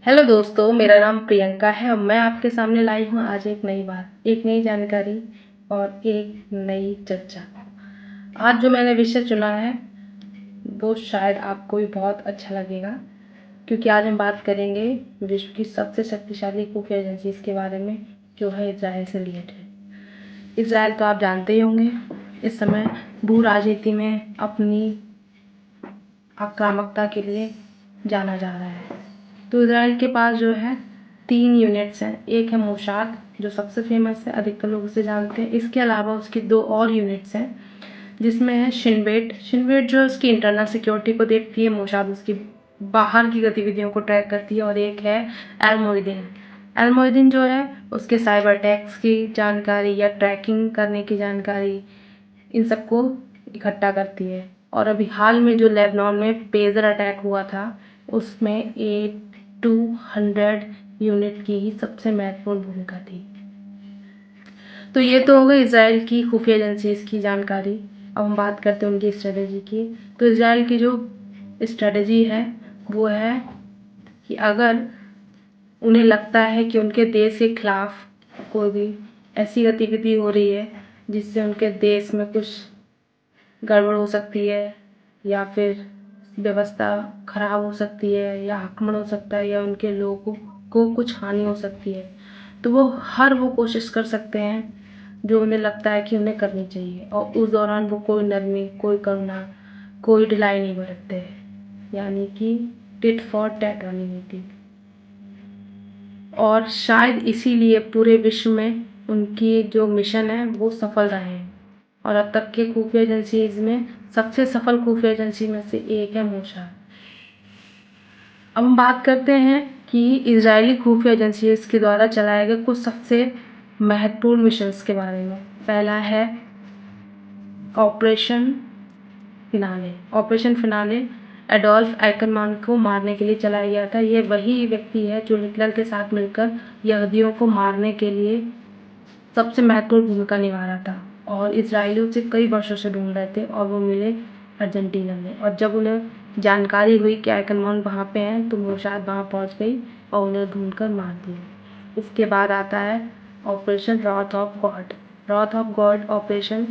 Hello दोस्तों, मेरा नाम प्रियंका है और मैं आपके सामने लाई हूँ आज एक नई बात, एक नई जानकारी और एक नई चर्चा। आज जो मैंने विषय चुना है वो शायद आपको भी बहुत अच्छा लगेगा, क्योंकि आज हम बात करेंगे विश्व की सबसे शक्तिशाली खुफिया एजेंसीज के बारे में, जो है इजराइल से रिलेटेड। इजराइल तो आप जानते ही होंगे, इस समय भू राजनीति में अपनी आक्रामकता के लिए जाना जा रहा है। तो इजराइल के पास जो है 3 यूनिट्स हैं। एक है मोसाद, जो सबसे फेमस है, अधिकतर लोग उसे जानते हैं। इसके अलावा उसकी 2 और यूनिट्स हैं, जिसमें है शिन बेट जो उसकी इंटरनल सिक्योरिटी को देखती है, मोसाद उसकी बाहर की गतिविधियों को ट्रैक करती है। और एक है एल मोइदीन जो है उसके साइबर अटैक्स की जानकारी या ट्रैकिंग करने की जानकारी, इन सबको इकट्ठा करती है। और अभी हाल में जो लेबनान में पेजर अटैक हुआ था, उसमें 200 यूनिट की ही सबसे महत्वपूर्ण भूमिका थी। तो ये तो हो गई इजराइल की खुफिया एजेंसीज की जानकारी। अब हम बात करते हैं उनकी स्ट्रेटेजी की। तो इजराइल की जो स्ट्रेटेजी है वो है कि अगर उन्हें लगता है कि उनके देश के खिलाफ कोई भी ऐसी गतिविधि हो रही है जिससे उनके देश में कुछ गड़बड़ हो सकती है, या फिर व्यवस्था खराब हो सकती है, या आक्रमण हो सकता है, या उनके लोगों को कुछ हानि हो सकती है, तो वो कोशिश कर सकते हैं जो उन्हें लगता है कि उन्हें करनी चाहिए। और उस दौरान वो कोई नरमी, कोई करुणा, कोई ढिलाई नहीं बरतते, यानी कि टिट फॉर टैट वाली नीति। और शायद इसीलिए पूरे विश्व में उनकी जो मिशन है वो सफल रहे हैं। और अब तक के खुफिया एजेंसीज में सबसे सफल खुफिया एजेंसी में से एक है मोसाद। अब हम बात करते हैं कि इजरायली खुफिया एजेंसीज के द्वारा चलाए गए कुछ सबसे महत्वपूर्ण मिशंस के बारे में। पहला है ऑपरेशन फिनाले एडोल्फ आइकनमान को मारने के लिए चलाया गया था। ये वही व्यक्ति है जो हिटलर के साथ मिलकर यहूदियों को मारने के लिए सबसे महत्वपूर्ण भूमिका निभा रहा था। और इसराइली उसे कई वर्षों से ढूंढ रहे थे और वो मिले अर्जेंटीना में। और जब उन्हें जानकारी हुई कि आइकनमान वहाँ पे हैं, तो मोसाद वहाँ पहुँच गई और उन्हें ढूंढकर मार दिया। इसके बाद आता है ऑपरेशन रॉथ ऑफ गॉड ऑपरेशन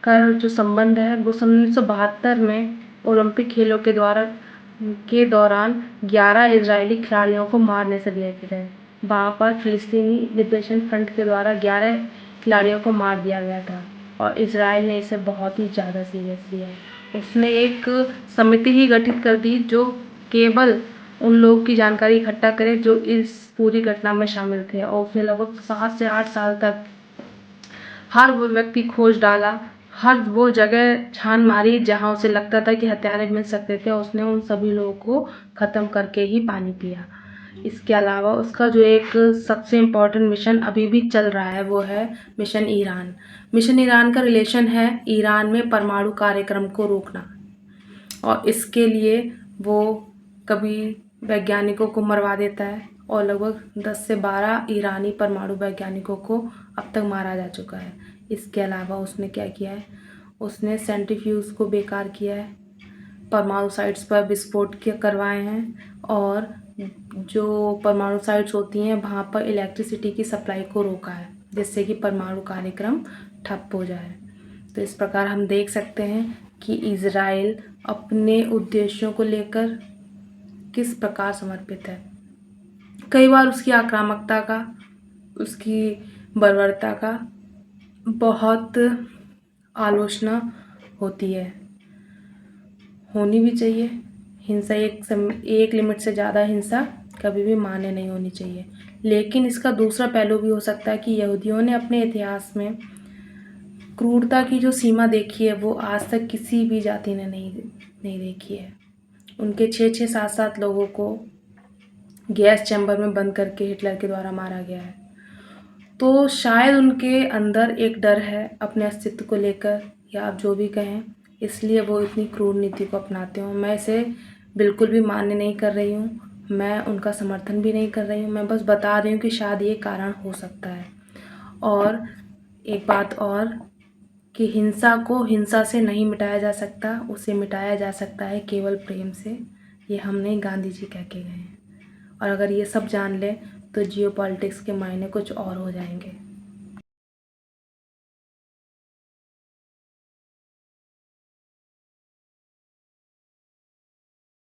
का जो संबंध है वो 1972 में ओलंपिक खेलों के दौरान 11 इजरायली खिलाड़ियों को मारने से रिलेटेड है। वहाँ पर फिलिस्तीनी लिबरेशन फ्रंट के द्वारा 11 खिलाड़ियों को मार दिया गया था और इजराइल ने इसे बहुत ही ज़्यादा सीरियस लिया। उसने एक समिति ही गठित कर दी जो केवल उन लोगों की जानकारी इकट्ठा करे जो इस पूरी घटना में शामिल थे। और उसने लगभग 7 से 8 साल तक हर वो व्यक्ति खोज डाला, हर वो जगह छान मारी जहाँ उसे लगता था कि हथियार मिल सकते थे, और उसने उन सभी लोगों को ख़त्म करके ही पानी पिया। इसके अलावा उसका जो एक सबसे इम्पोर्टेंट मिशन अभी भी चल रहा है वो है मिशन ईरान का रिलेशन है ईरान में परमाणु कार्यक्रम को रोकना। और इसके लिए वो कभी वैज्ञानिकों को मरवा देता है, और लगभग 10 से 12 ईरानी परमाणु वैज्ञानिकों को अब तक मारा जा चुका है। इसके अलावा उसने क्या किया है, उसने सेंट्रीफ्यूज को बेकार किया है, परमाणु साइट्स पर विस्फोट करवाए हैं, और जो परमाणु साइट्स होती हैं वहाँ पर इलेक्ट्रिसिटी की सप्लाई को रोका है, जिससे कि परमाणु कार्यक्रम ठप हो जाए। तो इस प्रकार हम देख सकते हैं कि इजराइल अपने उद्देश्यों को लेकर किस प्रकार समर्पित है। कई बार उसकी आक्रामकता का, उसकी बर्बरता का बहुत आलोचना होती है, होनी भी चाहिए। हिंसा एक लिमिट से ज़्यादा हिंसा कभी भी मान्य नहीं होनी चाहिए। लेकिन इसका दूसरा पहलू भी हो सकता है कि यहूदियों ने अपने इतिहास में क्रूरता की जो सीमा देखी है वो आज तक किसी भी जाति ने नहीं देखी है। उनके 6-6, 7-7 लोगों को गैस चैम्बर में बंद करके हिटलर के द्वारा मारा गया है। तो शायद उनके अंदर एक डर है अपने अस्तित्व को लेकर, या आप जो भी कहें, इसलिए वो इतनी क्रूर नीति को अपनाते हों। मैं इसे बिल्कुल भी मान्य नहीं कर रही हूँ, मैं उनका समर्थन भी नहीं कर रही हूँ, मैं बस बता रही हूँ कि शायद ये कारण हो सकता है। और एक बात और, कि हिंसा को हिंसा से नहीं मिटाया जा सकता, उसे मिटाया जा सकता है केवल प्रेम से। ये हमने गांधी जी कह के गए हैं। और अगर ये सब जान लें तो जियो पॉलिटिक्स के मायने कुछ और हो जाएंगे।